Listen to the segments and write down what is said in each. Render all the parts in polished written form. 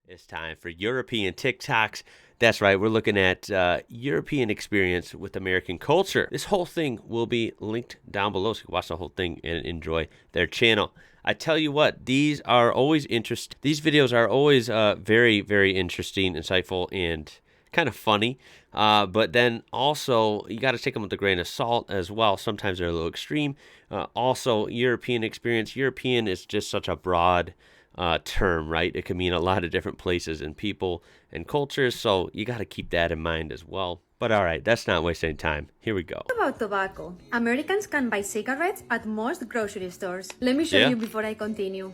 It's time for European TikToks. That's right, we're looking at European experience with American culture. This whole thing will be linked down below, so you can watch the whole thing and enjoy their channel. I tell you what, these are always interesting. These videos are always very, very interesting, insightful, and kind of funny. But then also, you got to take them with a grain of salt as well. Sometimes they're a little extreme. Also, European experience. European is just such a broad term, right? It can mean a lot of different places and people and cultures, so you got to keep that in mind as well. But all right, that's not wasting time. Here we go. About tobacco. Americans can buy cigarettes at most grocery stores. Let me show Yeah. you before I continue.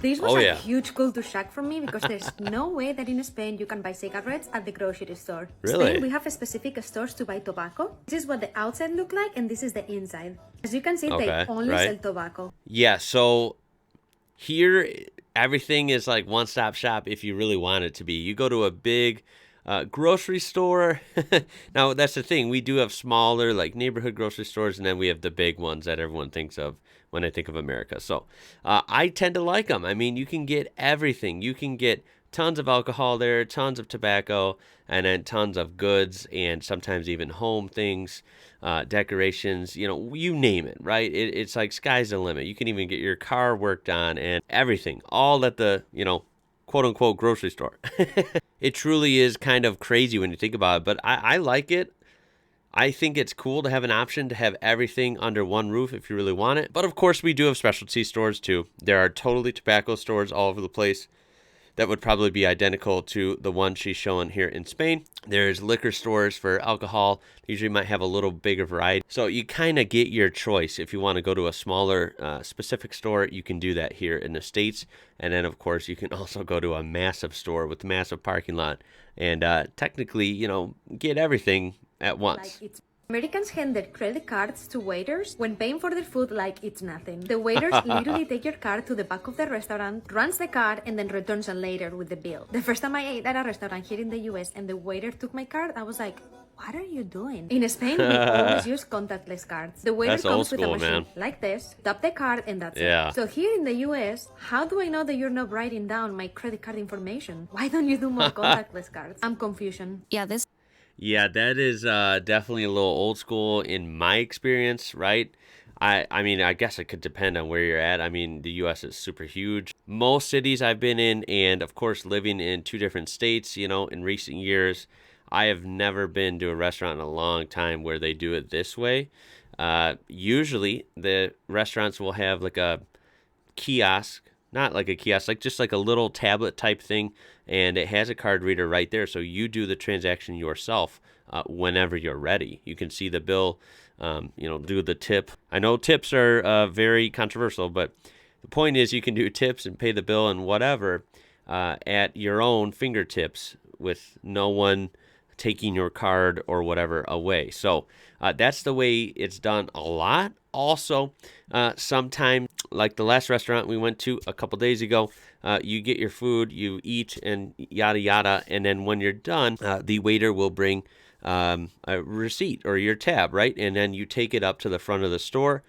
This was a huge culture shock for me because there's no way that in Spain you can buy cigarettes at the grocery store. Really? Spain, we have specific stores to buy tobacco. This is what the outside look like and this is the inside. As you can see, they only sell tobacco. Yeah, so here everything is like one-stop shop if you really want it to be. You go to a big grocery store. Now, that's the thing. We do have smaller, like neighborhood grocery stores, and then we have the big ones that everyone thinks of when I think of America. So I tend to like them. I mean, you can get everything. You can get tons of alcohol there, tons of tobacco, and then tons of goods, and sometimes even home things, decorations, you name it, right? It's like sky's the limit. You can even get your car worked on and everything, all at the, quote unquote grocery store. It truly is kind of crazy when you think about it, but I like it. I think it's cool to have an option to have everything under one roof if you really want it. But of course, we do have specialty stores too. There are totally tobacco stores all over the place that would probably be identical to the one she's showing here in Spain. There's liquor stores for alcohol. They usually might have a little bigger variety. So you kind of get your choice. If you want to go to a smaller specific store, you can do that here in the States. And then, of course, you can also go to a massive store with a massive parking lot and technically, get everything at once. Americans hand their credit cards to waiters when paying for their food like it's nothing. The waiters literally take your card to the back of the restaurant, runs the card, and then returns it later with the bill. The first time I ate at a restaurant here in the US and the waiter took my card, I was like, what are you doing? In Spain, we always use contactless cards. The waiter comes with a machine like this, tap the card, and that's it. So here in the US, how do I know that you're not writing down my credit card information? Why don't you do more contactless cards? I'm confusion. Yeah, that is definitely a little old school in my experience, right? I mean, I guess it could depend on where you're at. I mean, the U.S. is super huge. Most cities I've been in, and of course, living in 2 different states, in recent years, I have never been to a restaurant in a long time where they do it this way. Usually, the restaurants will have like a kiosk, not like a kiosk, like just like a little tablet type thing, and it has a card reader right there, so you do the transaction yourself whenever you're ready. You can see the bill, do the tip. I know tips are very controversial, but the point is you can do tips and pay the bill and whatever at your own fingertips with no one taking your card or whatever away. So that's the way it's done a lot. Also, sometimes, like the last restaurant we went to a couple days ago, you get your food, you eat, and yada yada, and then when you're done, the waiter will bring a receipt or your tab, right? And then you take it up to the front of the store,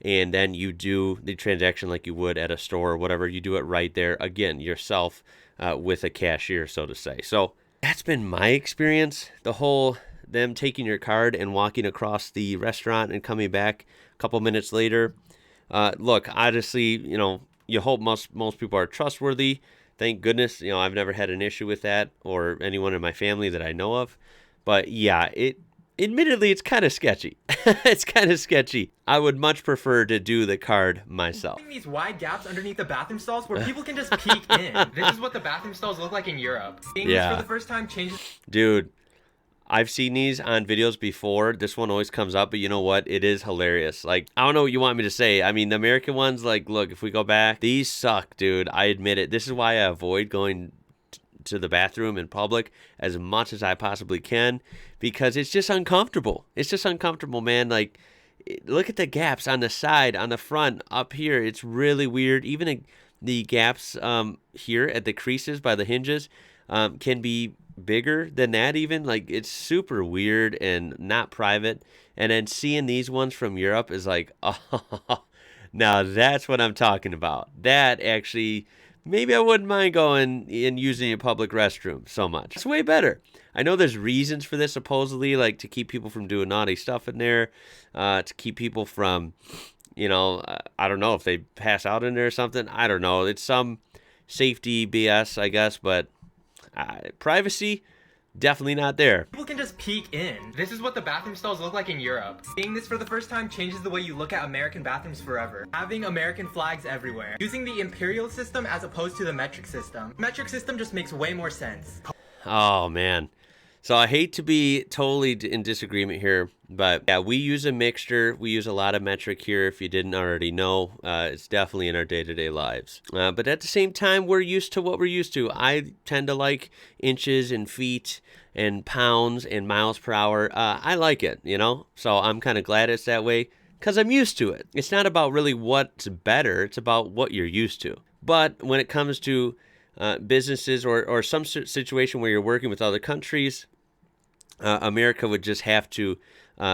and then you do the transaction like you would at a store or whatever. You do it right there, again, yourself, with a cashier, so to say. So that's been my experience. The whole them taking your card and walking across the restaurant and coming back a couple minutes later. Look, honestly, you hope most people are trustworthy. Thank goodness, I've never had an issue with that or anyone in my family that I know of. But yeah, admittedly, it's kind of sketchy. It's kind of sketchy. I would much prefer to do the card myself. These wide gaps underneath the bathroom stalls where people can just peek in. This is what the bathroom stalls look like in Europe. Seeing this for the first time changes. Dude, I've seen these on videos before. This one always comes up, but you know what? It is hilarious. Like, I don't know what you want me to say. I mean, the American ones, like, look, if we go back, these suck, dude. I admit it. This is why I avoid going to the bathroom in public as much as I possibly can, because it's just uncomfortable. It's just uncomfortable, man. Like, look at the gaps on the side, on the front, up here. It's really weird. Even the gaps here at the creases by the hinges can be bigger than that even. Like, it's super weird and not private. And then seeing these ones from Europe is like, oh, now that's what I'm talking about. That actually maybe I wouldn't mind going and using a public restroom so much. It's way better. I know there's reasons for this, supposedly, like to keep people from doing naughty stuff in there, to keep people from, I don't know if they pass out in there or something. I don't know. It's some safety BS, I guess, but privacy, definitely not there. People can just peek in. This is what the bathroom stalls look like in Europe. Seeing this for the first time changes the way you look at American bathrooms forever. Having American flags everywhere. Using the imperial system as opposed to the metric system. Metric system just makes way more sense. Oh, man. So I hate to be totally in disagreement here, but yeah, we use a mixture. We use a lot of metric here. If you didn't already know, it's definitely in our day-to-day lives. But at the same time, we're used to what we're used to. I tend to like inches and feet and pounds and miles per hour. I like it, So I'm kind of glad it's that way because I'm used to it. It's not about really what's better. It's about what you're used to. But when it comes to businesses or some situation where you're working with other countries, America would just have to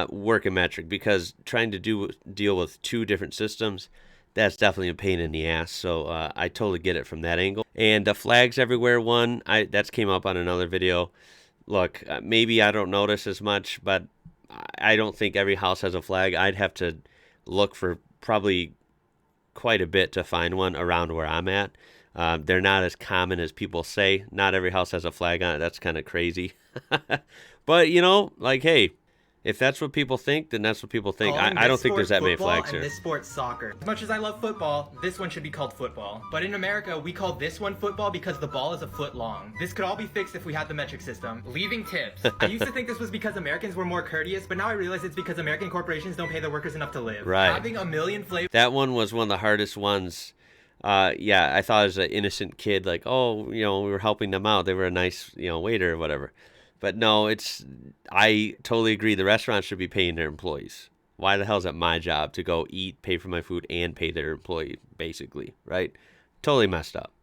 work a metric because trying to deal with two different systems, that's definitely a pain in the ass. So I totally get it from that angle. And the flags everywhere one, that's came up on another video. Look, maybe I don't notice as much, but I don't think every house has a flag. I'd have to look for probably quite a bit to find one around where I'm at. They're not as common as people say. Not every house has a flag on it. That's kind of crazy. But, hey, if that's what people think, then that's what people think. I don't think there's that many flags here. And this sport's soccer. As much as I love football, this one should be called football. But in America, we call this one football because the ball is a foot long. This could all be fixed if we had the metric system. Leaving tips. I used to think this was because Americans were more courteous, but now I realize it's because American corporations don't pay their workers enough to live. Right. Having a million flavors. That one was one of the hardest ones. I thought as an innocent kid, like, we were helping them out. They were a nice, waiter or whatever. But no, I totally agree. The restaurant should be paying their employees. Why the hell is that my job to go eat, pay for my food, and pay their employee, basically, right? Totally messed up.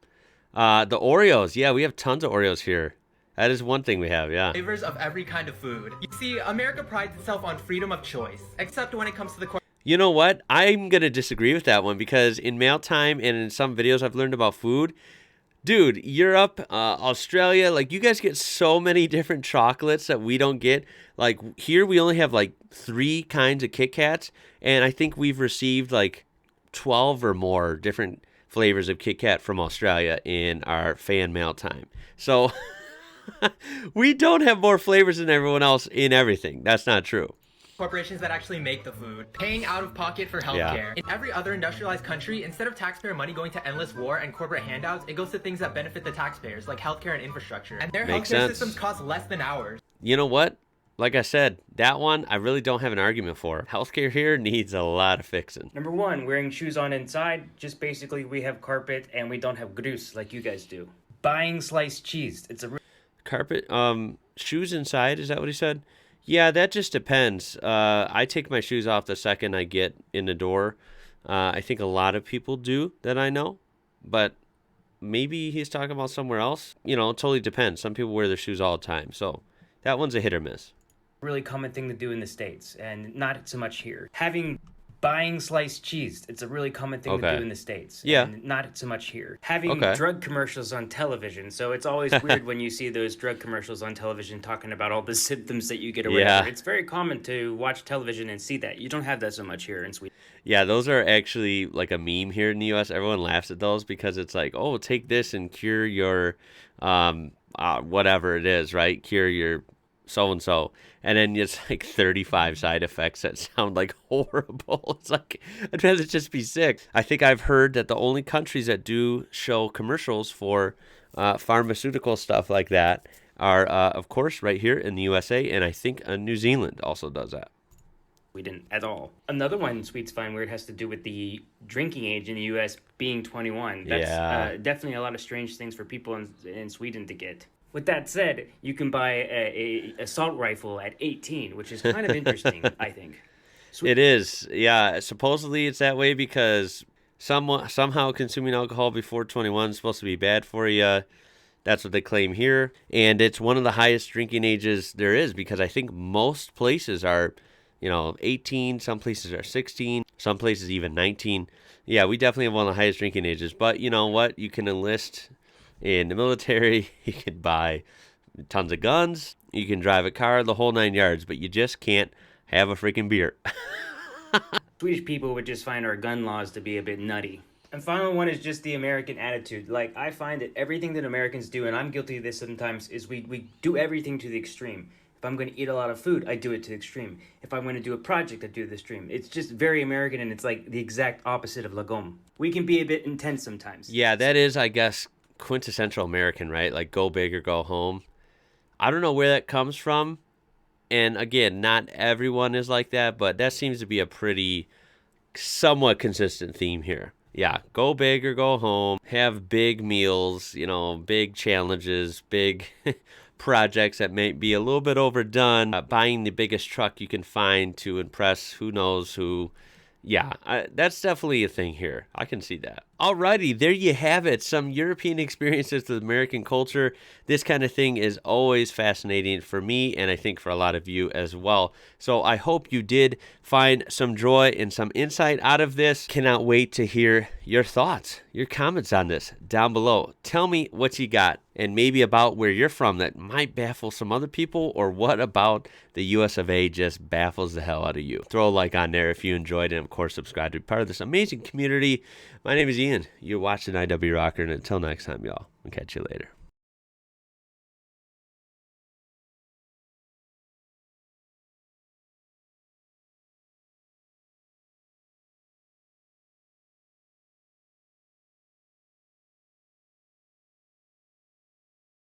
The Oreos. Yeah, we have tons of Oreos here. That is one thing we have, yeah. Flavors of every kind of food. You see, America prides itself on freedom of choice, except when it comes to the You know what? I'm going to disagree with that one because in mail time and in some videos I've learned about food, dude, Europe, Australia, like you guys get so many different chocolates that we don't get. Like here we only have like 3 kinds of Kit Kats, and I think we've received like 12 or more different flavors of Kit Kat from Australia in our fan mail time. So we don't have more flavors than everyone else in everything. That's not true. Corporations that actually make the food, paying out of pocket for healthcare. In every other industrialized country, instead of taxpayer money going to endless war and corporate handouts, it goes to things that benefit the taxpayers, like healthcare and infrastructure. And their healthcare systems cost less than ours. You know what? Like I said, that one I really don't have an argument for. Healthcare here needs a lot of fixing. Number 1, wearing shoes on inside. Just basically we have carpet and we don't have grus like you guys do. Buying sliced cheese. It's a carpet, shoes inside, is that what he said? Yeah, that just depends. I take my shoes off the second I get in the door. I think a lot of people do that I know, but maybe he's talking about somewhere else. It totally depends. Some people wear their shoes all the time, so that one's a hit or miss. Really common thing to do in the States, and not so much here. Buying sliced cheese. It's a really common thing to do in the States. Yeah. And not so much here. Having drug commercials on television. So it's always weird when you see those drug commercials on television talking about all the symptoms that you get or whatever. It's very common to watch television and see that. You don't have that so much here in Sweden. Yeah, those are actually like a meme here in the U.S. Everyone laughs at those because it's like, oh, take this and cure your whatever it is, right? Cure your so-and-so. And then it's like 35 side effects that sound like horrible. It's like, I'd rather just be sick. I think I've heard that the only countries that do show commercials for pharmaceutical stuff like that are, of course, right here in the USA. And I think New Zealand also does that. We didn't at all. Another one Swedes find weird has to do with the drinking age in the U.S. being 21. That's definitely a lot of strange things for people in Sweden to get. With that said, you can buy a assault rifle at 18, which is kind of interesting, I think. It is. Yeah, supposedly it's that way because somehow consuming alcohol before 21 is supposed to be bad for you. That's what they claim here. And it's one of the highest drinking ages there is because I think most places are 18, some places are 16. Some places even 19. Yeah, we definitely have one of the highest drinking ages. But you know what? You can enlist in the military. You can buy tons of guns. You can drive a car, the whole 9 yards. But you just can't have a freaking beer. Swedish people would just find our gun laws to be a bit nutty. And final one is just the American attitude. Like, I find that everything that Americans do, and I'm guilty of this sometimes, is we do everything to the extreme. If I'm going to eat a lot of food, I do it to the extreme. If I'm going to do a project, I do the extreme. It's just very American, and it's like the exact opposite of Lagom. We can be a bit intense sometimes. Yeah, that is, I guess, quintessential American, right? Like, go big or go home. I don't know where that comes from. And again, not everyone is like that, but that seems to be a pretty somewhat consistent theme here. Yeah, go big or go home, have big meals, you know, big challenges, big projects that may be a little bit overdone, buying the biggest truck you can find to impress who knows who. Yeah, that's definitely a thing here. I can see that. Alrighty, there you have it. Some European experiences with American culture. This kind of thing is always fascinating for me, and I think for a lot of you as well. So I hope you did find some joy and some insight out of this. Cannot wait to hear your thoughts, your comments on this down below. Tell me what you got, and maybe about where you're from that might baffle some other people, or what about the US of A just baffles the hell out of you. Throw a like on there if you enjoyed, and of course subscribe to be part of this amazing community. My name is Ian. You're watching IWrocker, and until next time, y'all, I'll catch you later.